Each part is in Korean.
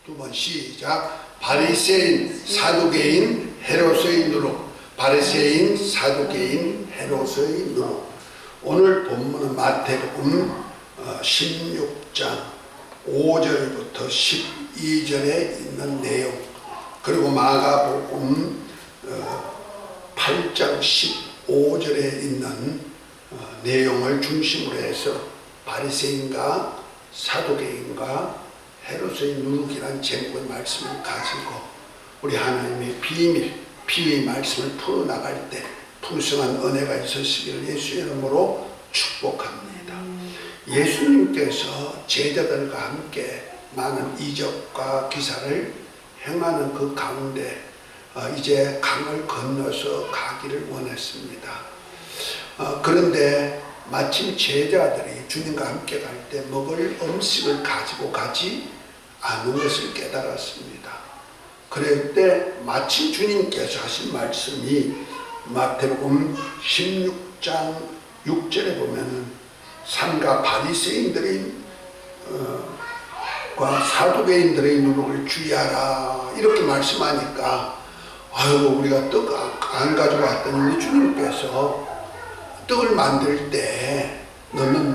두 번 시작. 바리새인, 사두개인, 헤롯의 누룩. 바리새인, 사두개인, 헤롯의 누룩. 오늘 본문은 마태복음 16장 5절부터 12절에 있는 내용, 그리고 마가복음 8장 15절에 있는 내용을 중심으로 해서 바리새인과 사두개인과 헤롯의 누룩이란 제목의 말씀을 가지고 우리 하나님의 비밀 말씀을 풀어나갈 때 풍성한 은혜가 있으시기를 예수의 이름으로 축복합니다. 예수님께서 제자들과 함께 많은 이적과 기사를 행하는 그 가운데 이제 강을 건너서 가기를 원했습니다. 그런데 마침 제자들이 주님과 함께 갈 때 먹을 음식을 가지고 가지 않은 것을 깨달았습니다. 그럴 때 마침 주님께서 하신 말씀이 마태복음 16장 6절에 보면은 삼가 바리새인들과 사두개인들의 누룩을 주의하라 이렇게 말씀하니까 우리가 떡 안 가지고 왔더니 주님께서 떡을 만들 때 너는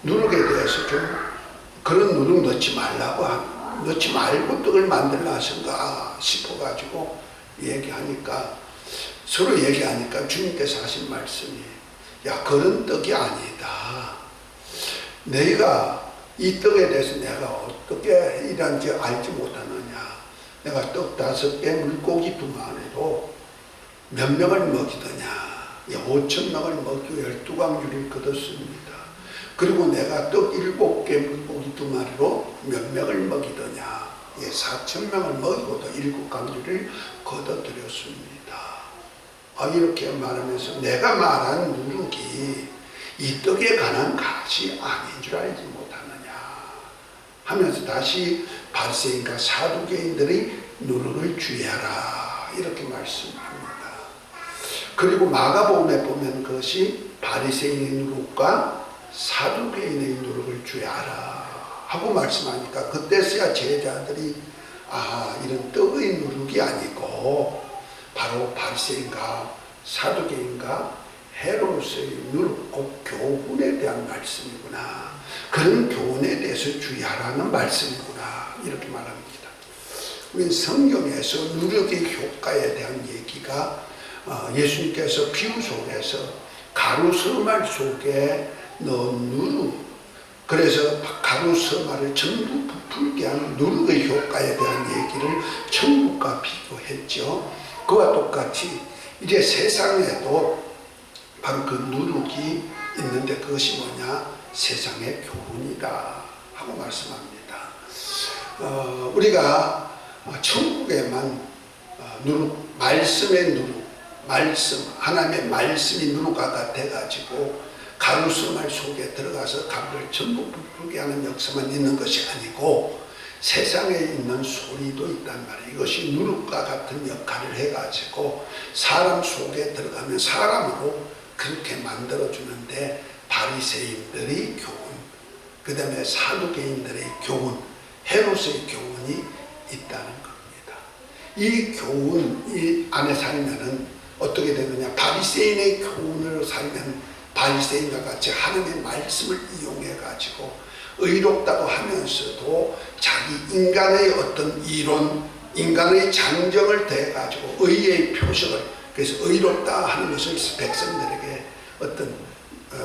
누룩에 대해서 좀 그런 누룩 넣지 말고 떡을 만들라 하신가 싶어가지고 서로 얘기하니까 주님께서 하신 말씀이 야, 그런 떡이 아니다. 너희가 이 떡에 대해서 내가 어떻게 일하는지 알지 못하느냐. 내가 떡 5개, 물고기 2마리로 몇 명을 먹이더냐. 5,000명을 먹이고 12광주를 거뒀습니다. 그리고 내가 떡 7개, 물고기 2마리로 몇 명을 먹이더냐. 4,000명을 먹이고도 7광주를 거둬들였습니다. 이렇게 말하면서 내가 말한 누룩이 이 떡에 관한 것이 아닌 줄 알지 못하느냐 하면서 다시 바리새인과 사두개인들의 누룩을 주의하라 이렇게 말씀합니다. 그리고 마가복음에 보면 그것이 바리새인의 누룩과 사두개인의 누룩을 주의하라 하고 말씀하니까 그때서야 제자들이 이런 떡의 누룩이 아니고 바로 바리새인과 사두개인과 헤롯의 누룩, 곧 교훈에 대한 말씀이구나. 그런 교훈에 대해서 주의하라는 말씀이구나. 이렇게 말합니다. 우리 성경에서 누룩의 효과에 대한 얘기가 예수님께서 비유 속에서 가루서말 속에 넣은 누룩, 그래서 가루서말을 전부 부풀게 하는 누룩의 효과에 대한 얘기를 천국과 비교했죠. 그와 똑같이 이제 세상에도 바로 그 누룩이 있는데 그것이 뭐냐? 세상의 교훈이다 하고 말씀합니다. 우리가 천국에만 누룩, 말씀의 누룩, 하나님의 말씀이 누룩과 같아가지고 가루서말 속에 들어가서 가루를 전부 부풀게 하는 역사만 있는 것이 아니고 세상에 있는 소리도 있단 말이에요. 이것이 누룩과 같은 역할을 해가지고 사람 속에 들어가면 사람으로 그렇게 만들어주는데 바리새인들의 교훈, 그 다음에 사두개인들의 교훈, 헤롯의 교훈이 있다는 겁니다. 이 교훈 안에 살면은 어떻게 되느냐? 바리새인의 교훈으로 살면 바리새인과 같이 하나님의 말씀을 이용해가지고 의롭다고 하면서도 자기 인간의 어떤 이론, 인간의 장정을 대가지고 의의 표식을, 그래서 의롭다 하는 것을 백성들에게 어떤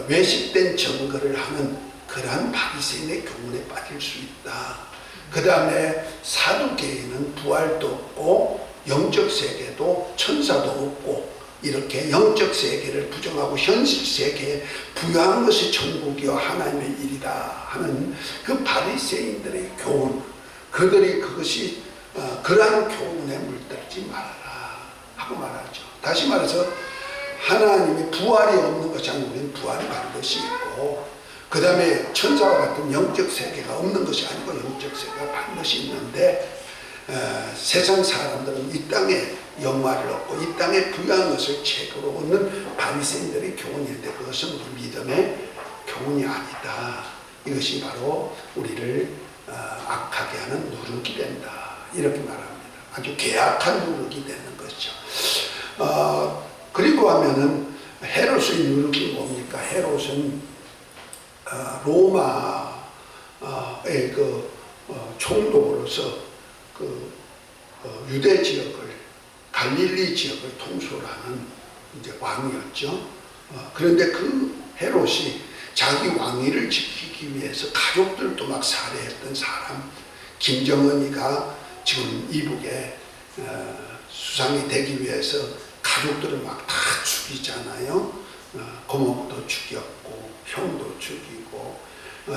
외식된 증거를 하는 그러한 바리새인의 교훈에 빠질 수 있다. 그 다음에 사두개인은 부활도 없고 영적 세계도 천사도 없고 이렇게 영적 세계를 부정하고 현실 세계에 부여한 것이 천국이요 하나님의 일이다 하는 그 바리새인들의 교훈, 그들이 그것이 그러한 교훈에 물들지 말아라 하고 말하죠. 다시 말해서 하나님이 부활이 없는 것이 아니고 우리는 부활이 반드시 있고, 그 다음에 천사와 같은 영적 세계가 없는 것이 아니고 영적 세계가 반드시 있는데 세상 사람들은 이 땅에 영화를 얻고 이 땅에 부유한 것을 책으로 얻는 바리새인들의 교훈인데 그것은 우리 믿음의 교훈이 아니다. 이것이 바로 우리를 누룩이 된다. 이렇게 말합니다. 아주 괴악한 누룩이 되는 것이죠. 그리고 하면은 헤롯의 누룩이 뭡니까? 헤롯은 로마의 그 총독으로서 그 유대 지역을, 갈릴리 지역을 통솔하는 이제 왕이었죠. 그런데 그 헤롯이 자기 왕위를 지키기 위해서 가족들도 막 살해했던 사람, 김정은이가 지금 이북에 수상이 되기 위해서 가족들을 막 다 죽이잖아요. 고모도 죽였고 형도 죽이고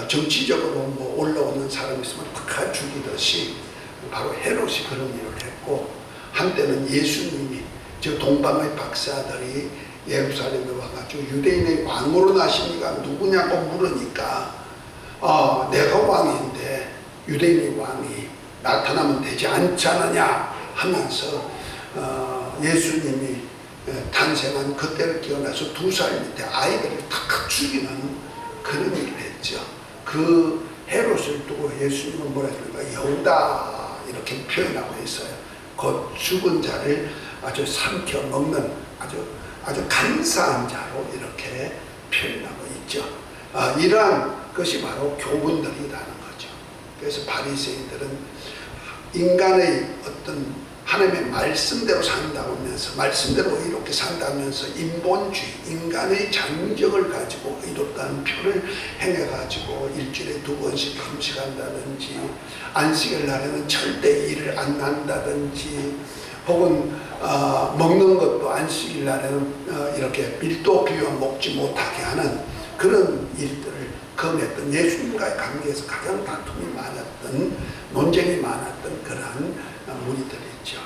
정치적으로 뭐 올라오는 사람이 있으면 다 죽이듯이 바로 헤롯이 그런 일을 했고, 한때는 예수님이 저 동방의 박사들이 예루살렘에 와가지고 유대인의 왕으로 나십니까? 누구냐고 물으니까 내가 왕인데 유대인의 왕이 나타나면 되지 않지 않느냐 하면서 예수님이 탄생한 그때를 기원해서 2살 밑에 아이들을 다 죽이는 그런 일을 했죠. 그 헤롯을 두고 예수님은 뭐라 했습니까? 여우다 이렇게 표현하고 있어요. 곧 죽은 자를 아주 삼켜 먹는 아주 간사한 자로 이렇게 표현하고 있죠. 이러한 것이 바로 교훈들이라는 거죠. 그래서 바리새인들은 인간의 어떤 하나님의 말씀대로 산다고 하면서, 말씀대로 의롭게 산다면서 인본주의, 인간의 장적을 가지고 의롭다는 표를 행해가지고 일주일에 2번씩 금식한다든지, 안식일 날에는 절대 일을 안 한다든지, 혹은 먹는 것도 안식일 날에는 이렇게 밀도 비워 먹지 못하게 하는 그런 일들을 금했던, 예수님과의 관계에서 가장 다툼이 많았던, 논쟁이 많았던 그러한 무리들이 있죠.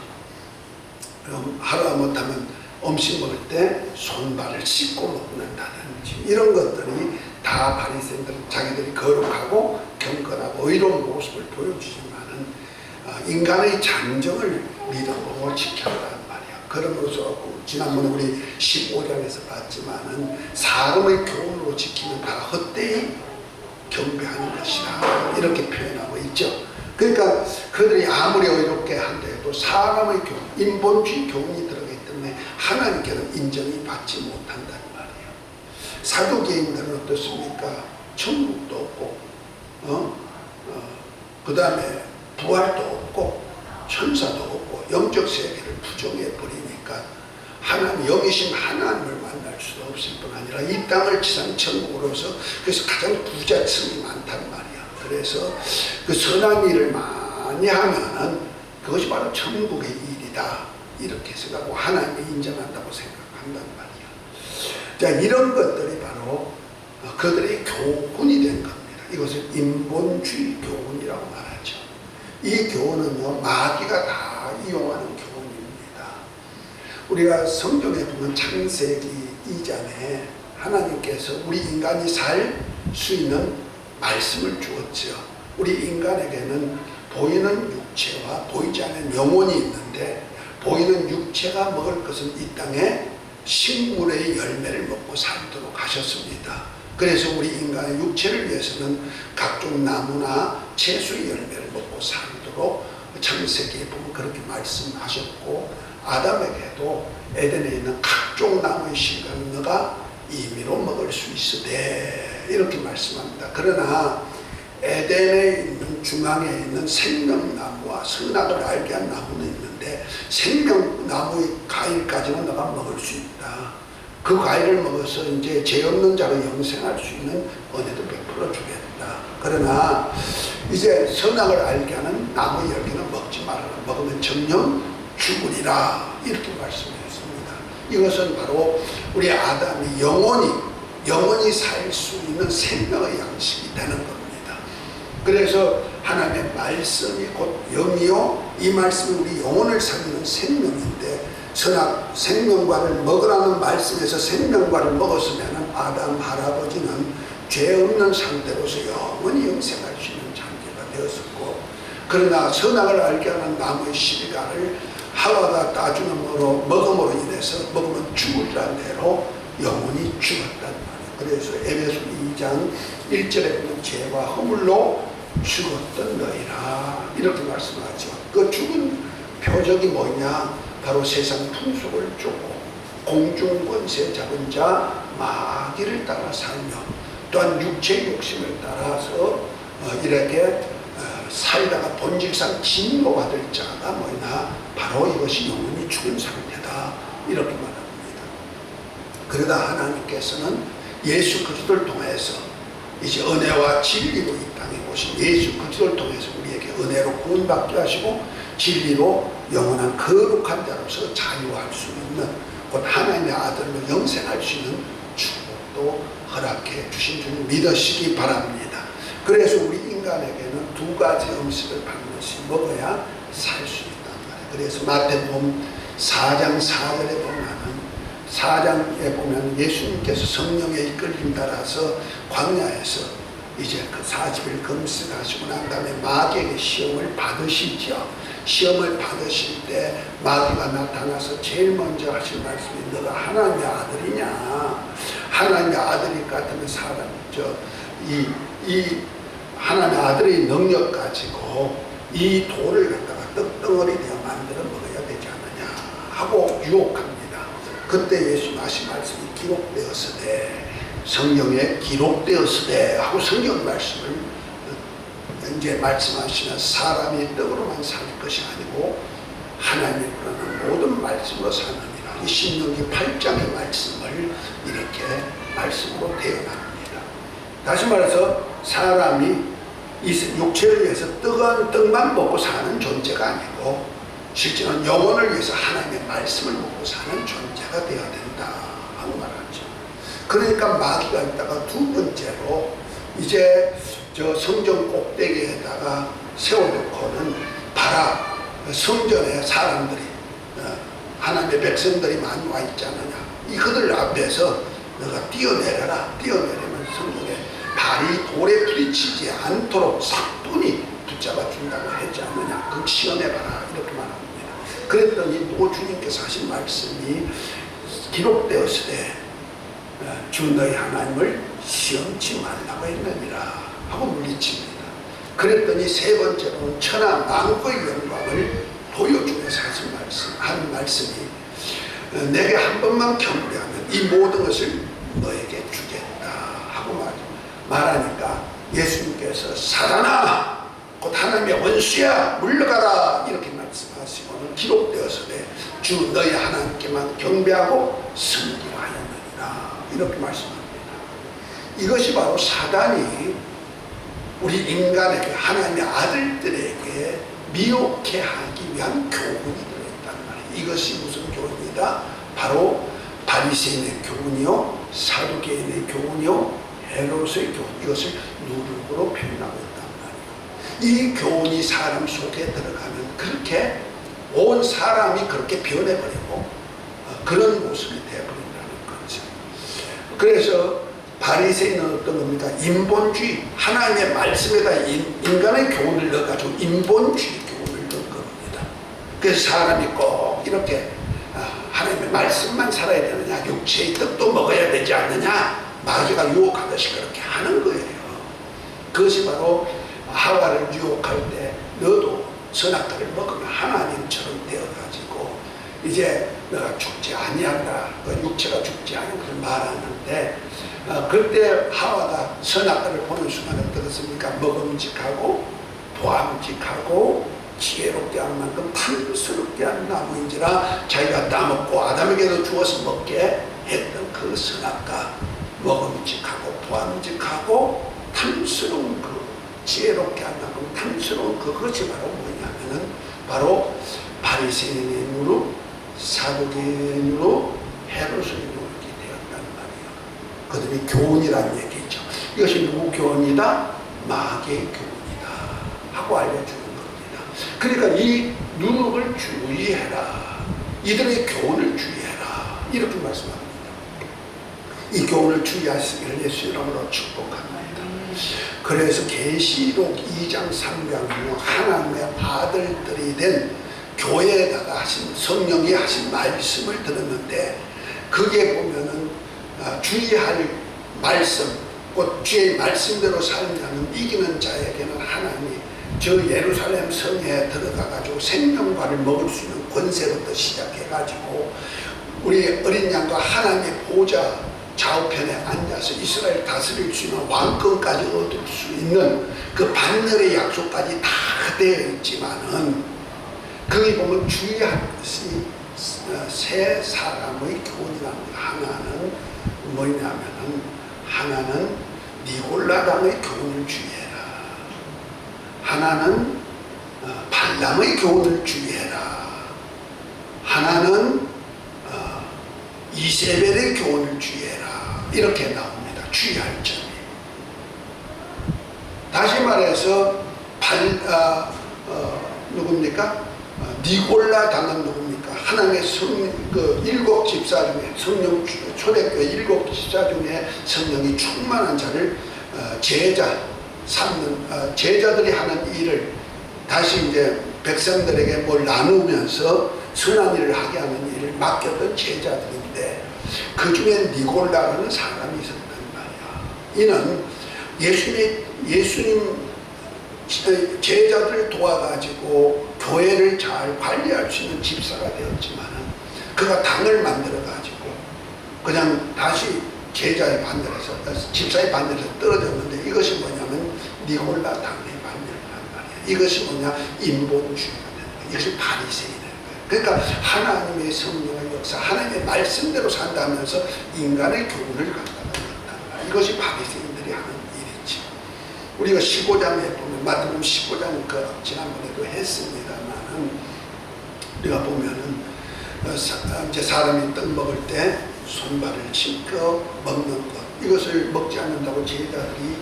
그럼 하루가 못하면 음식 먹을 때 손발을 씻고 먹는다든지, 이런 것들이 다 바리새인들은 자기들이 거룩하고 경건하고 의로운 모습을 보여주지만은 인간의 장정을 믿어보고 지켜라는 말이야. 그러므로서 지난번에 우리 15장에서 봤지만은 사람의 교훈으로 지키면 다 헛되이 경배하는 것이다, 이렇게 표현하고 있죠. 그러니까 그들이 아무리 의롭게 한데도 사람의 교훈, 인본주의 교훈이 들어가기 때문에 하나님께는 인정이 받지 못한다는 말이에요. 사두개인들은 어떻습니까? 천국도 없고, 그 다음에 부활도 없고, 천사도 없고, 영적 세계를 부정해 버리니까 하나님, 영이신 하나님을 만날 수도 없을 뿐 아니라 이 땅을 지상 천국으로서, 그래서 가장 부자층이 많단 말이야. 그래서 그 선한 일을 많이 하면은 그것이 바로 천국의 일이다, 이렇게 생각하고 하나님이 인정한다고 생각한단 말이야. 자, 이런 것들이 바로 그들의 교훈이 된 겁니다. 이것을 인본주의 교훈이라고 말하죠. 이 교훈은요, 마귀가 다 이용하는 교훈입니다. 우리가 성경에 보면 창세기 2장에 하나님께서 우리 인간이 살 수 있는 말씀을 주었죠. 우리 인간에게는 보이는 육체와 보이지 않는 영혼이 있는데, 보이는 육체가 먹을 것은 이 땅에 식물의 열매를 먹고 살도록 하셨습니다. 그래서 우리 인간의 육체를 위해서는 각종 나무나 채소의 열매를 먹고 살도록 창세기에 보면 그렇게 말씀하셨고, 아담에게도 에덴에 있는 각종 나무의 실과는 너가 임의로 먹을 수 있으되, 이렇게 말씀합니다. 그러나 에덴에 있는 중앙에 있는 생명나무와 선악을 알게 한 나무는 있는데, 생명나무의 과일까지는 너가 먹을 수 있다. 그 과일을 먹어서 이제 죄 없는 자로 영생할 수 있는 은혜도 베풀어 주겠다. 그러나 이제 선악을 알게 하는 나무 열매는 먹지 말아라. 먹으면 정녕 죽으리라, 이렇게 말씀했습니다. 이것은 바로 우리 아담이 영원히 살 수 있는 생명의 양식이 되는 겁니다. 그래서 하나님의 말씀이 곧 영이요, 이 말씀이 우리 영혼을 살리는 생명인데, 선악 생명과를 먹으라는 말씀에서 생명과를 먹었으면 아담 할아버지는 죄 없는 상태로서 영원히 영생할 수 있는 장기가 되었었고, 그러나 선악을 알게 하는 나무의 실과를 하와가 따주는 먹음으로 인해서 먹으면 죽으리라는 대로 영혼이 죽었단 말이에요. 그래서 에베소 2장 1절에 보면 죄와 허물로 죽었던 너희라 이렇게 말씀하죠. 그 죽은 표적이 뭐냐? 바로 세상 풍속을 쫓고 공중권세 잡은 자 마귀를 따라 살며 또한 육체의 욕심을 따라서 이렇게 살다가 본질상 진노가 될 자가 뭐냐? 바로 이것이 영혼이 죽은 상태다 이렇게 말합니다. 그러다 하나님께서는 예수 그리스도를 통해서 이제 은혜와 진리로 이 땅에 오신 예수 그리스도를 통해서 우리에게 은혜로 구원받게 하시고 진리로 영원한 거룩한 자로서 자유할 수 있는 곧 하나님의 아들로 영생할 수 있는 축복도 허락해 주신 줄 믿으시기 바랍니다. 그래서 우리 인간에게는 두 가지 음식을 반드시 먹어야 살 수 있단 말이에요. 그래서 마태복음 4장 4절에 보면은 4장에 보면 예수님께서 성령의 이끌림 따라서 광야에서 이제 그 40일 금식하시고 난 다음에 마귀에게 시험을 받으시죠. 시험을 받으실 때 마귀가 나타나서 제일 먼저 하신 말씀이 너가 하나님의 아들이냐? 하나님의 아들일 것 같으면 이 하나님의 아들의 능력 가지고 이 돌을 갖다가 떡덩어리 되어 만들어 먹어야 되지 않느냐 하고 유혹합니다. 그때 예수 하신 말씀이 기록되었으되 성경에 기록되었으되 하고 성경 말씀을 이제 말씀하시면 사람이 떡으로만 살 것이 아니고 하나님의 그러는 모든 말씀으로 사느니라. 이 신명기 8장의 말씀을 이렇게 말씀으로 대언합니다. 다시 말해서 사람이 이 육체를 위해서 떡만 먹고 사는 존재가 아니고 실제는 영혼을 위해서 하나님의 말씀을 먹고 사는 존재가 되어야 된다 하고 말하죠. 그러니까 마귀가 있다가 두 번째로 이제 저 성전 꼭대기에다가 세워놓고는 봐라 성전에 사람들이 하나님의 백성들이 많이 와 있지 않느냐 이 그들 앞에서 너가 뛰어내려라. 뛰어내리면 성전에 발이 돌에 부딪히지 않도록 사뿐히 붙잡아 준다고 하지 않느냐. 그 시험해봐라 이렇게 말합니다. 그랬더니 또 주님께서 하신 말씀이 기록되었으되 주 너희 하나님을 시험치 말라고 했느니라 하고 물리칩니다. 그랬더니 세 번째로는 천하 만국의 영광을 보여주면서 한 말씀이 내게 한 번만 경배하면 이 모든 것을 너에게 주겠다 하고 말하니까 예수님께서 사단아 곧 하나님의 원수야 물러가라 이렇게 말씀하시고는 기록되었으되 주 너희 하나님께만 경배하고 섬기라 하였느니라 이렇게 말씀합니다. 이것이 바로 사단이 우리 인간에게 하나님의 아들들에게 미혹해 하기 위한 교훈이 들어있단 말이에요. 이것이 무슨 교훈이다? 바로 바리새인의 교훈이요 사두개인의 교훈이요 헤롯의 교훈 이것을 누룩으로 표현하고 있단 말이에요. 이 교훈이 사람 속에 들어가면 그렇게 온 사람이 그렇게 변해버리고 그런 모습이 되어버린다는 거죠. 그래서 바리새인은 어떤 겁니까? 인본주의 하나님의 말씀에다 인간의 교훈을 넣어가지고 인본주의 교훈을 넣은 겁니다. 그래서 사람이 꼭 이렇게 하나님의 말씀만 살아야 되느냐 육체의 떡도 먹어야 되지 않느냐 마귀가 유혹하듯이 그렇게 하는 거예요. 그것이 바로 하와를 유혹할 때 너도 선악과를 먹으면 하나님처럼 되어가지고 이제 너가 죽지 아니한다. 육체가 죽지 않은 것을 말하는데 그때 하와가 선악과를 보는 순간 어떻습니까? 먹음직하고 보암직하고 지혜롭게 하는 만큼 탐스럽게 하는 나무인지라 자기가 따먹고 아담에게도 주어서 먹게 했던 그 선악과 먹음직하고 보암직하고 탐스러운 그 지혜롭게 한다면 탐스러운 그것이 바로 뭐냐면은 바로 바리새인의 누룩, 사두개인의 누룩, 헤롯의 누룩이 되었단 말이에요. 그들이 교훈이라는 얘기죠. 이것이 누구 교훈이다? 마귀의 교훈이다 하고 알려주는 겁니다. 그러니까 이 누룩을 주의해라. 이들의 교훈을 주의해라. 이렇게 말씀합니다. 이 교훈을 주의하시기를 예수 이름으로 축복합니다. 그래서 계시록 2장 3장은 하나님의 아들들이 된 교회에다가 하신 성령이 하신 말씀을 들었는데 그게 보면은 주의할 말씀 곧 주의 말씀대로 살면은 이기는 자에게는 하나님이 저 예루살렘 성에 들어가가지고 생명과를 먹을 수 있는 권세부터 시작해가지고 우리 어린 양과 하나님의 보좌 좌우편에 앉아서 이스라엘 다스릴 수 있는 왕권까지 얻을 수 있는 그 반열의 약속까지 다 되어 있지만은 거기 보면 주의할 것이 세 사람의 교훈이랍니다. 하나는 뭐냐면은 하나는 니골라당의 교훈을 주의해라. 하나는 발람의 교훈을 주의해라. 하나는 이세벨의 교훈을 주의해라. 이렇게 나옵니다. 주의할 점이. 다시 말해서 누굽니까? 니골라 당은 누굽니까? 하나님의 일곱 집사 중에 성령 초대교회 일곱 집사 중에 성령이 충만한 자를 제자 삼는 제자들이 하는 일을 다시 이제 백성들에게 뭘 나누면서 선한 일을 하게 하는 일을 맡겼던 제자들인데 그 중에 니골라라는 사람이 있었단 말이야. 이는 예수님 제자들을 도와가지고 교회를 잘 관리할 수 있는 집사가 되었지만은 그가 당을 만들어가지고 그냥 다시 제자의 반열에서 집사의 반열에서 떨어졌는데 이것이 뭐냐면 니골라 당의 반열이란 말이야. 이것이 뭐냐? 인본주의가 되는 거야. 이것이 바리새인이 되는 거야. 그러니까 하나님의 성령의 역사, 하나님의 말씀대로 산다면서 인간의 교훈을 갖다가 있단 말이야. 이것이 바리새인들이 하는 일이지. 우리가 15장에 보면 마태복음 15장 지난번에도 했습니다만은 우리가 보면은 이제 사람이 떡 먹을 때 손발을 씻겨 먹는 것, 이것을 먹지 않는다고 제자들이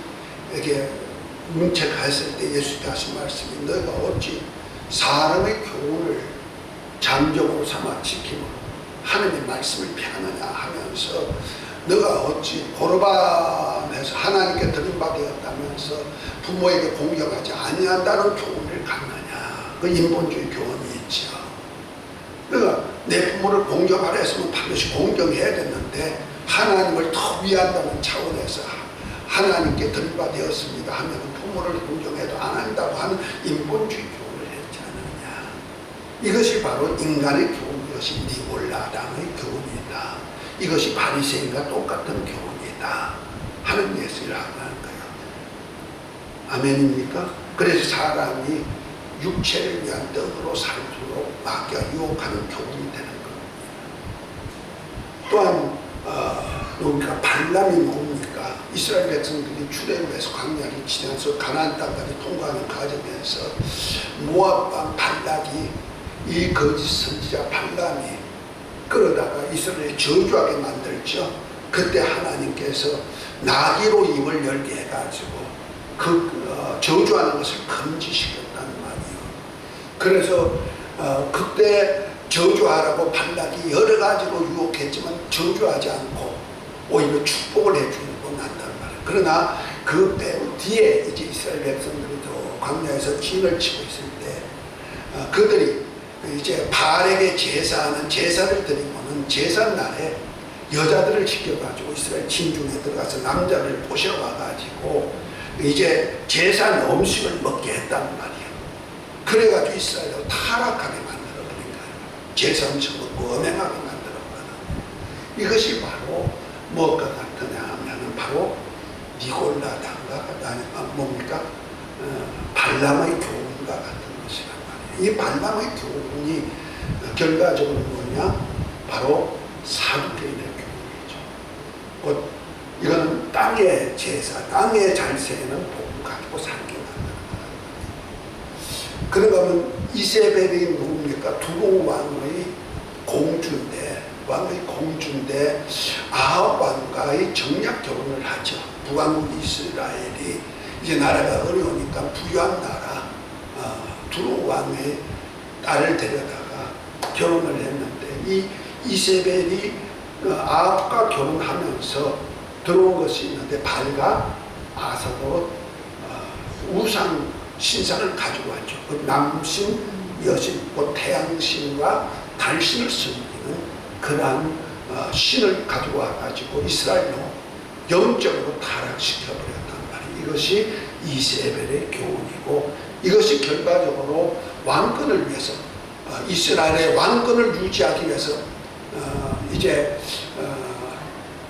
문책했을 때 예수님이 하신 말씀이 너희가 어찌 사람의 교훈을 잠정으로 삼아 지키고 하나님의 말씀을 피하느냐 하면서 너가 어찌 고르반에서 하나님께 드림받았다면서 부모에게 공경하지 아니한다는 교훈을 갖느냐. 그 인본주의 교훈이 있죠. 그러니까 내 부모를 공경하라 했으면 반드시 공경해야 됐는데 하나님을 더 위한다는 차원에서 하나님께 드림받았습니다 하면 부모를 공경해도 안 한다고 하는 인본주의 교훈을 했지 않느냐. 이것이 바로 인간의 교훈, 이것이 니골라당의 교훈이다. 이것이 바리새인과 똑같은 교훈이다 하는 예수를 하는 거예요. 아멘입니까? 그래서 사람이 육체를 위한 떡으로 살도록 마귀가 유혹하는 교훈이 되는 겁니다. 또한 누굽니까? 발람이 뭡니까? 이스라엘 백성들이 출애굽에서 광야를 지나서 가나안 땅까지 통과하는 과정에서 모압 왕 발락이 이 거짓 선지자 발람이 끌어다가 이스라엘을 저주하게 만들죠. 그때 하나님께서 나귀로 입을 열게 해가지고 저주하는 것을 금지시켰단 말이에요. 그래서 그때 저주하라고 발락이 여러 가지로 유혹했지만 저주하지 않고 오히려 축복을 해주고 난단 말이에요. 그러나 그 배후 뒤에 이제 이스라엘 백성들이 광야에서 진을 치고 있을 때 그들이 이제 바알에게 제사하는 제사를 드리고는 제사날에 여자들을 시켜가지고 이스라엘 진중에 들어가서 남자를 모셔와가지고 이제 제사 음식을 먹게 했단 말이에요. 그래가지고 이스라엘을 타락하게 만들어버린 거예요. 제사 음식 먹고 음행하게 만들어버린. 이것이 바로 무엇과 같으냐 하면은 바로 니골라당과 뭡니까? 발람의 교훈과 같은 것이란 말이에요. 이 발람의 교훈이 결과적으로 뭐냐? 바로 사두개인의 교훈이죠. 곧 이거는 땅의 제사, 땅의 잘세에는 복 가지고 살게 만드는 거예요. 그런가 하면 이세벨이 누굽니까? 두공 왕의 공주인데 아합 왕과의 정략 결혼을 하죠. 북왕국 이스라엘이 이제 나라가 어려우니까 부유한 나라 두로 왕의 딸을 데려다가 결혼을 했는데 이 이세벨이 아합과 결혼하면서 들어온 것이 있는데 발과 아사도 우상 신상을 가지고 왔죠. 그 남신, 여신, 태양신과 달신을 섬기는 그러한 신을 가지고 와가지고 이스라엘로 영적으로 타락시켜버렸단 말이에요. 이것이 이세벨의 교훈이고, 이것이 결과적으로 왕권을 위해서, 이스라엘의 왕권을 유지하기 위해서 이제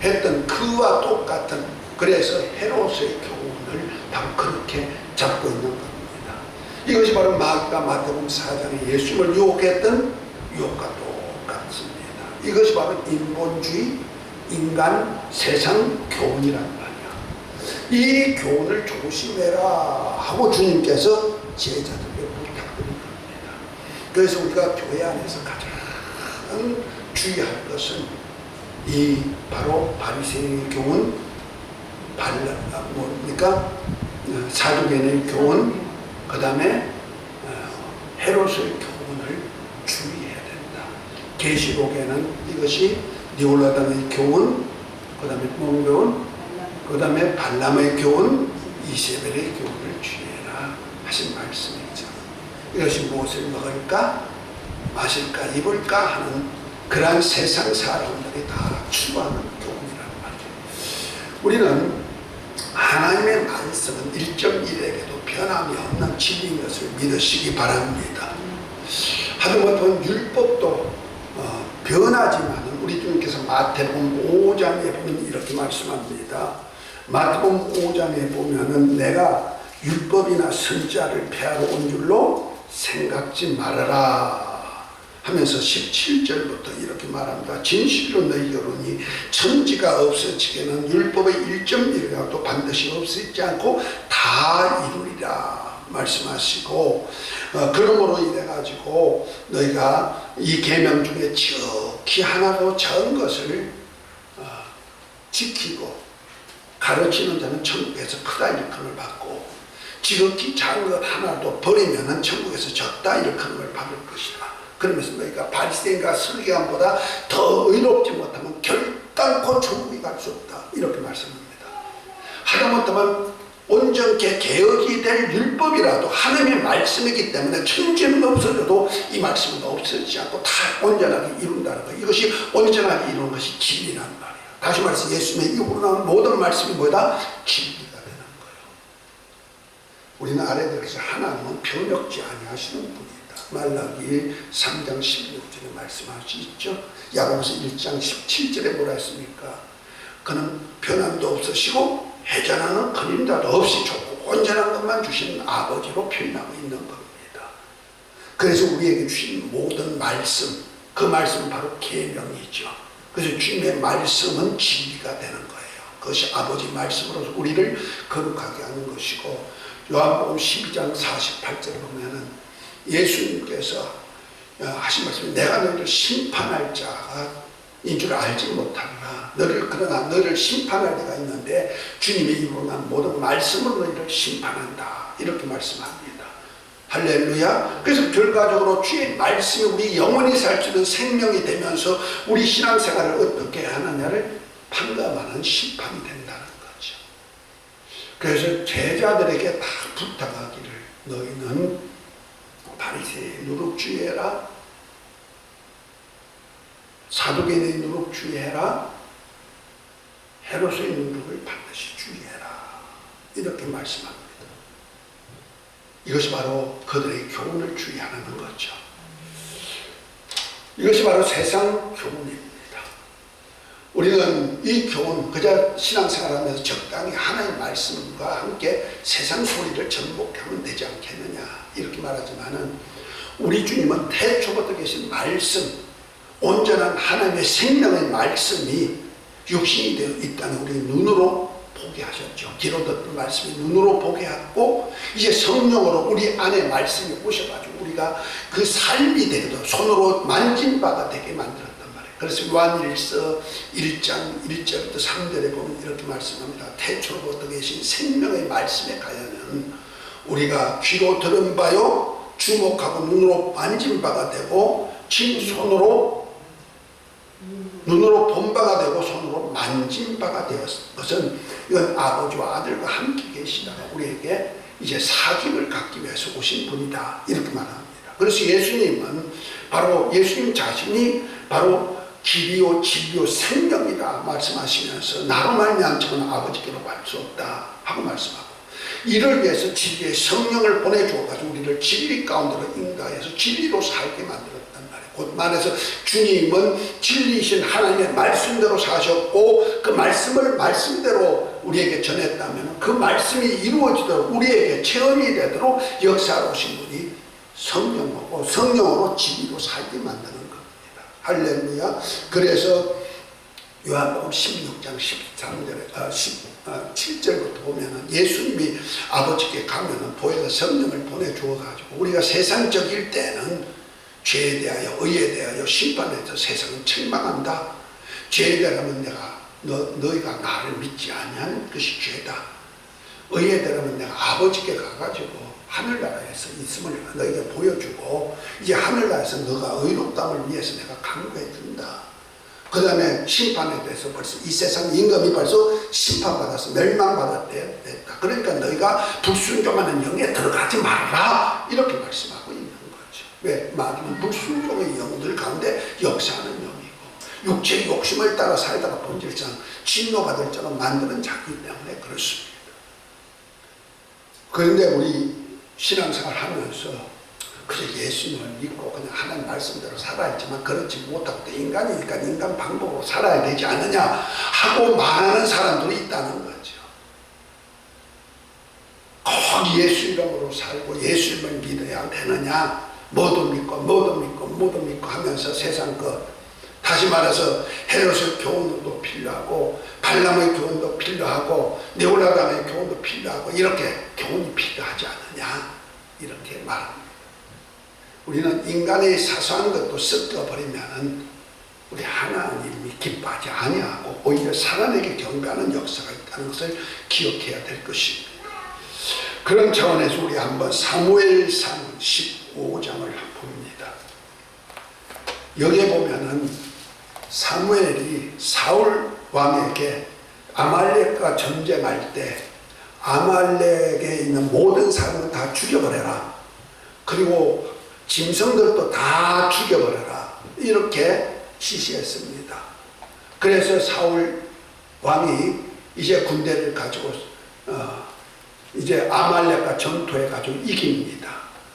했던 그와 똑같은, 그래서 헤롯의 교훈을 바로 그렇게 잡고 있는 겁니다. 이것이 바로 마귀가 마태복음 4장에 예수님을 유혹했던 유혹과 똑같습니다. 이것이 바로 인본주의, 인간, 세상 교훈이란 말이야. 이 교훈을 조심해라 하고 주님께서 제자들에게 부탁드린 겁니다. 그래서 우리가 교회 안에서 가장 주의할 것은 이 바로 바리새인의 교훈, 뭡니까? 사두개인의 교훈, 그 다음에 헤롯의 교훈을 주의해야 된다. 계시록에는 이것이 니올라당의 교훈, 그 다음에 뭔 교훈, 그 다음에 발람의 교훈, 이세벨의 교훈을 주의해라 하신 말씀이죠. 이것이 무엇을 먹을까, 마실까, 입을까 하는 그러한 세상 사람들이 다 추구하는 교훈이란 말이에요. 우리는 하나님의 말씀은 1.1에게도 변함이 없는 진리인 것을 믿으시기 바랍니다. 하다못해 율법도 변하지만 우리 주님께서 마태복음 5장에 보면 이렇게 말씀합니다. 마태복음 5장에 보면은 내가 율법이나 선지자를 폐하러 온 줄로 생각지 말아라 하면서 17절부터 이렇게 말합니다. 진실로 너희에게 이르노니 천지가 없어지게는 율법의 1.1이라도 반드시 없어지지 않고 다 이루리라 말씀하시고, 그러므로 인해 가지고 너희가 이 계명 중에 지극히 하나도 작은 것을 지키고 가르치는 자는 천국에서 크다 일컬음을 받고, 지극히 작은 것 하나도 버리면은 천국에서 적다 일컬음을 받을 것이다. 그러면서 너희가 바리새인과 서기관보다 더 의롭지 못하면 결단코 천국에 갈 수 없다 이렇게 말씀합니다. 하다못하면 온전케 개혁이 될 율법이라도 하나님의 말씀이기 때문에 천지는 없어져도 이 말씀은 없어지지 않고 다 온전하게 이룬다는 거예요. 이것이 온전하게 이루는 것이 진리란 말이에요. 다시 말해서 예수님의 입으로 나온 모든 말씀이 뭐다? 진리가 되는 거예요. 우리는 아래들에서 하나님은 변혁지 아니하시는 분이다. 말라기 3장 16절에 말씀하시죠. 야고보서 1장 17절에 뭐라 했습니까? 그는 변함도 없으시고 해전하는 그림자도 없이 좋고 온전한 것만 주시는 아버지로 표현하고 있는 겁니다. 그래서 우리에게 주신 모든 말씀, 그 말씀은 바로 계명이죠. 그래서 주님의 말씀은 진리가 되는 거예요. 그것이 아버지 말씀으로서 우리를 거룩하게 하는 것이고, 요한복음 12장 48절에 보면은 예수님께서 하신 말씀이 내가 너희를 심판할 자가 인 줄 알지 못하구나. 그러나 너를 심판할 때가 있는데 주님의 입으로 난 모든 말씀으로 너희를 심판한다. 이렇게 말씀합니다. 할렐루야. 그래서 결과적으로 주의 말씀이 우리 영원히 살 수 있는 생명이 되면서 우리 신앙생활을 어떻게 하느냐를 판가하는 심판이 된다는 거죠. 그래서 제자들에게 다 부탁하기를 너희는 바리새의 누룩 주의해라, 사두개인의 누룩 주의해라, 헤롯의 누룩을 반드시 주의해라 이렇게 말씀합니다. 이것이 바로 그들의 교훈을 주의하는 거죠. 이것이 바로 세상 교훈입니다. 우리는 이 교훈, 그저 신앙생활하면서 적당히 하나님의 말씀과 함께 세상 소리를 전복하면 되지 않겠느냐 이렇게 말하지만은, 우리 주님은 태초부터 계신 말씀, 온전한 하나님의 생명의 말씀이 육신이 되어 있다는 우리 눈으로 보게 하셨죠. 귀로 듣는 말씀이 눈으로 보게 하고, 이제 성령으로 우리 안에 말씀이 오셔가지고 우리가 그 삶이 되게도 손으로 만진 바가 되게 만들었단 말이에요. 그래서 요한일서 1장 1절부터 3절에 보면 이렇게 말씀합니다. 태초로부터 계신 생명의 말씀에 가야는 우리가 귀로 들은 바요 주목하고 눈으로 만진 바가 되고 눈으로 본 바가 되고 손으로 만진 바가 되었을 것은, 이건 아버지와 아들과 함께 계시다가 우리에게 이제 사귐을 갖기 위해서 오신 분이다 이렇게 말합니다. 그래서 예수님은 바로 예수님 자신이 바로 길이요 진리요 생명이라 말씀하시면서 나로 말미암지는 아버지께로 갈 수 없다 하고 말씀하고, 이를 위해서 진리의 성령을 보내주어가지고 우리를 진리 가운데로 인도하여서 진리로 살게 만들었단 말이에요. 곧 말해서 주님은 진리이신 하나님의 말씀대로 사셨고, 그 말씀을 말씀대로 우리에게 전했다면 그 말씀이 이루어지도록 우리에게 체험이 되도록 역사로 오신 분이 성령이고, 성령으로 진리로 살게 만드는 겁니다. 할렐루야. 그래서 요한복음 16장 13절에 7절부터 보면은 예수님이 아버지께 가면은 보혜사 성령을 보내주어가지고, 우리가 세상적일 때는 죄에 대하여 의에 대하여 심판에 대해서 세상은 책망한다. 죄에 대하면 내가 너희가 나를 믿지 아니하는 것이 죄다. 의에 대하면 내가 아버지께 가가지고 하늘나라에서 있음을 너에게 보여주고, 이제 하늘나라에서 너가 의롭다함을 위해서 내가 강구해 준다. 그 다음에 심판에 대해서 벌써 이 세상 임금이 벌써 심판받아서 멸망받았다. 그러니까 너희가 불순종하는 영에 들어가지 말라 이렇게 말씀하고 있는 거죠. 왜? 말하면 불순종의 영들 가운데 역사하는 영이고, 육체의 욕심을 따라 살다가 본질상 진노받을 자로 만드는 자기 때문에 그렇습니다. 그런데 우리 신앙생활 하면서 그저 예수님을 믿고 그냥 하나님 말씀대로 살아있지만 그렇지 못하고 또 인간이니까 인간 방법으로 살아야 되지 않느냐 하고 말하는 사람들이 있다는 거죠. 꼭 예수 이름으로 살고 예수 이름을 믿어야 되느냐, 뭐도 믿고 하면서 세상 다시 말해서 헤롯의 교훈도 필요하고 발람의 교훈도 필요하고 네오라담의 교훈도 필요하고 이렇게 교훈이 필요하지 않느냐 이렇게 말합니다. 우리는 인간의 사소한 것도 섞어버리면 우리 하나님이 기뻐하지 아니하고 오히려 사람에게 경배하는 역사가 있다는 것을 기억해야 될 것입니다. 그런 차원에서 우리 한번 사무엘상 15장을 봅니다. 여기에 보면은 사무엘이 사울 왕에게 아말렉과 전쟁할 때 아말렉에 있는 모든 사람은 다 죽여버려라. 그리고 짐승들도 다 죽여버려라. 이렇게 지시했습니다. 그래서 사울 왕이 이제 군대를 가지고 이제 아말렉과 전투해가지고 이깁니다.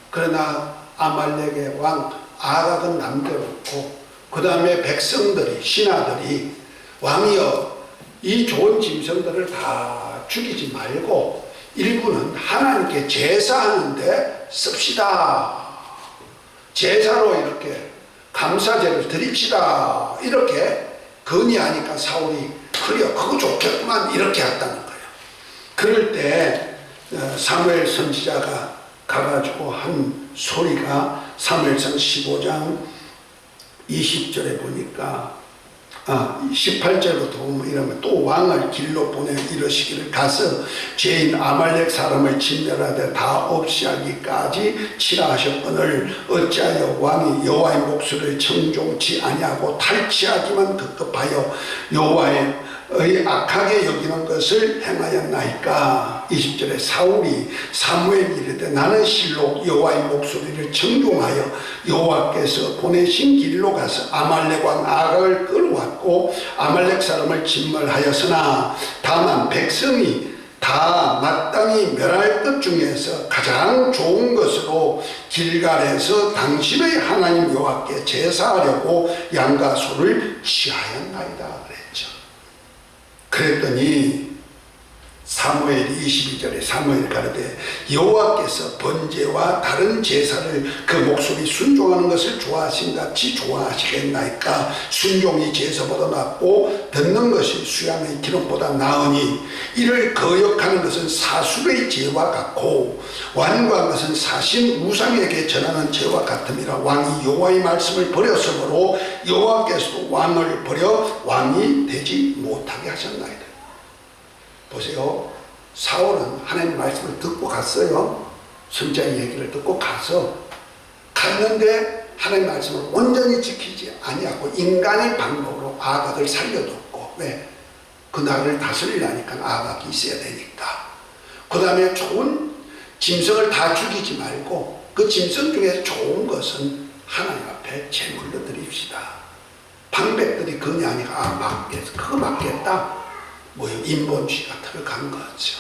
그러나 아말렉의 왕 아각은 남겨놓고 그 다음에 백성들이 신하들이 왕이여 이 좋은 짐승들을 다 죽이지 말고 일부는 하나님께 제사하는데 씁시다. 제사로 이렇게 감사제를 드립시다. 이렇게 건의하니까 사울이 그래요 그거 좋겠구만 이렇게 했다는 거예요. 그럴 때 사무엘 선지자가 가가지고 한 소리가 사무엘상 15장 20절에 보니까 18절부터 보면 이러면 또 왕을 길로 보내 이러시기를 가서 죄인 아말렉 사람을 진멸하되 다 없이 하기까지 치라 하셨거늘 어찌하여 왕이 여호와의 목소리를 청종치 아니하고 탈취하기만 급급하여 여호와의 악하게 여기는 것을 행하였나이까. 20절에 사울이 사무엘 이르되 나는 실로 여호와의 목소리를 청종하여 여호와께서 보내신 길로 가서 아말렉 왕 아각을 끌어왔고 아말렉 사람을 진멸하였으나 다만 백성이 다 마땅히 멸할 것 중에서 가장 좋은 것으로 길갈에서 당신의 하나님 여호와께 제사하려고 양과 소를 취하였나이다 그랬죠. 그랬더니 사무엘이 22절에 사무엘 가르되 여호와께서 번제와 다른 제사를 그 목소리 순종하는 것을 좋아하신같이 좋아하시겠나이까. 순종이 제사보다 낫고 듣는 것이 수양의 기름보다 나으니 이를 거역하는 것은 사술의 죄와 같고 완고한 것은 사신 우상에게 전하는 죄와 같음이라. 왕이 여호와의 말씀을 버렸으므로 여호와께서도 왕을 버려 왕이 되지 못하게 하셨나이다. 보세요. 사울은 하나님 말씀을 듣고 갔어요. 선지자의 얘기를 듣고 갔는데 하나님 말씀을 온전히 지키지 아니하고 인간의 방법으로 아각을 살려뒀고, 왜? 그 나라를 다스리려니까 아각이 있어야 되니까. 그 다음에 좋은 짐승을 다 죽이지 말고 그 짐승 중에서 좋은 것은 하나님 앞에 제물로 드립시다. 방백들이 그냥이가 맞겠어. 그거 맞겠다. 뭐요? 인본주의가 들어간 거죠.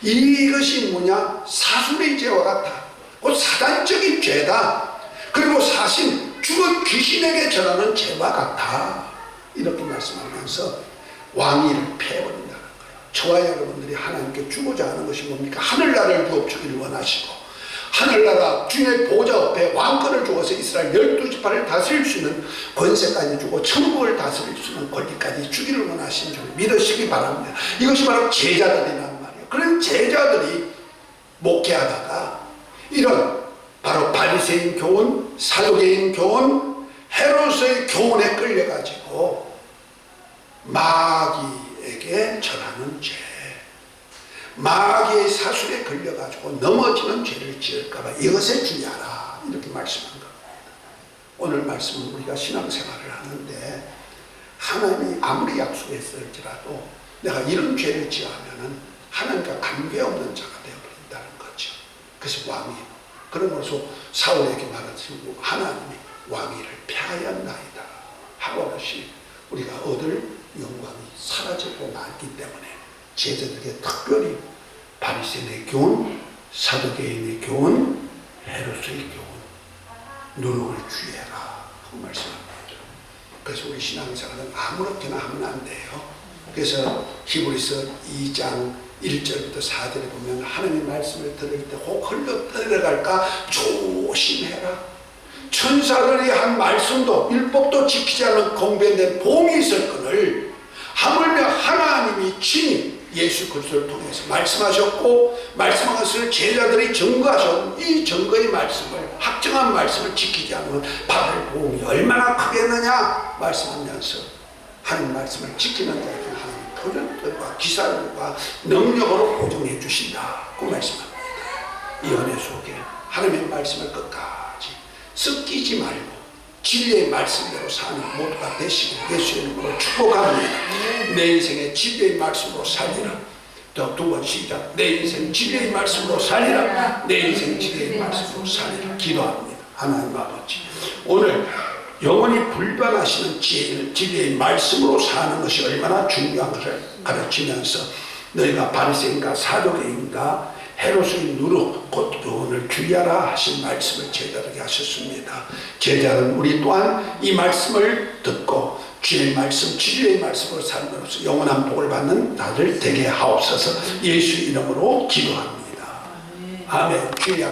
이것이 뭐냐? 사술의 죄와 같아. 곧 사단적인 죄다. 그리고 사실 죽은 귀신에게 전하는 죄와 같아. 이렇게 말씀하면서 왕위를 패버린다는 거예요. 저와 여러분들이 하나님께 주고자 하는 것이 뭡니까? 하늘나라를 유업주기를 원하시고 하늘나라 주의 보좌 앞에 왕권을 주어서 이스라엘 12지파를 다스릴 수 있는 권세까지 주고 천국을 다스릴 수 있는 권리까지 주기를 원하신 줄 믿으시기 바랍니다. 이것이 바로 제자들이란 말이에요. 그런 제자들이 목회하다가 이런 바로 바리새인 교훈, 사두개인 교훈, 헤롯의 교훈에 끌려가지고 마귀에게 절하는 죄, 마귀의 사술에 걸려가지고 넘어지는 죄를 지을까봐 이것에 주의하라 이렇게 말씀한 겁니다. 오늘 말씀은 우리가 신앙생활을 하는데 하나님이 아무리 약속했을지라도 내가 이런 죄를 지으면은 하나님과 관계없는 자가 되어버린다는 거죠. 그래서 왕이 그러면서 사울에게 말하시고 하나님이 왕위를 폐하였나이다 하고는 우리가 얻을 영광이 사라지고 말기 때문에 제자들에게 특별히 바리새인의 교훈, 사두개인의 교훈, 헤롯의 교훈, 누룩을 주의해라 하고 말씀합니다. 그래서 우리 신앙생활은 아무렇게나 하면 안 돼요. 그래서 히브리서 2장 1절부터 4절에 보면 하나님 말씀을 들을 때 혹 흘러 들어갈까 조심해라. 천사들이 한 말씀도 율법도 지키지 않은 공변된 봉이 있었거늘 하물며 하나님이 친히 예수 그리스도를 통해서 말씀하셨고 말씀한 것을 제자들이 증거하셨고 이 증거의 말씀을 확정한 말씀을 지키지 않으면 받을 보험이 얼마나 크겠느냐 말씀하면서 하나님 말씀을 지키는 자에게 하나님 표현들과 기사들과 능력으로 보증해 주신다고 말씀합니다. 이 은혜 속에 하나님의 말씀을 끝까지 섞이지 말고 진리의 말씀대로 사는 모두가 되시길 예수의 이름으로 축복합니다. 내 인생의 진리의 말씀으로 살리라. 또 두 번 시작. 내 인생 진리의 말씀으로 살리라. 내 인생 진리의 말씀으로 살리라. 기도합니다. 하나님 아버지, 오늘 영원히 불변하시는 진리의 말씀으로 사는 것이 얼마나 중요한 것을 가르치면서 너희가 바리새인과 사두개인과 헤롯의 누룩 곧 교훈을 주의하라 하신 말씀을 제자들에게 하셨습니다. 제자는 우리 또한 이 말씀을 듣고 주의 말씀, 진리의 말씀으로 살면서 영원한 복을 받는 다들 되게 하옵소서. 예수 이름으로 기도합니다. 아멘. 주의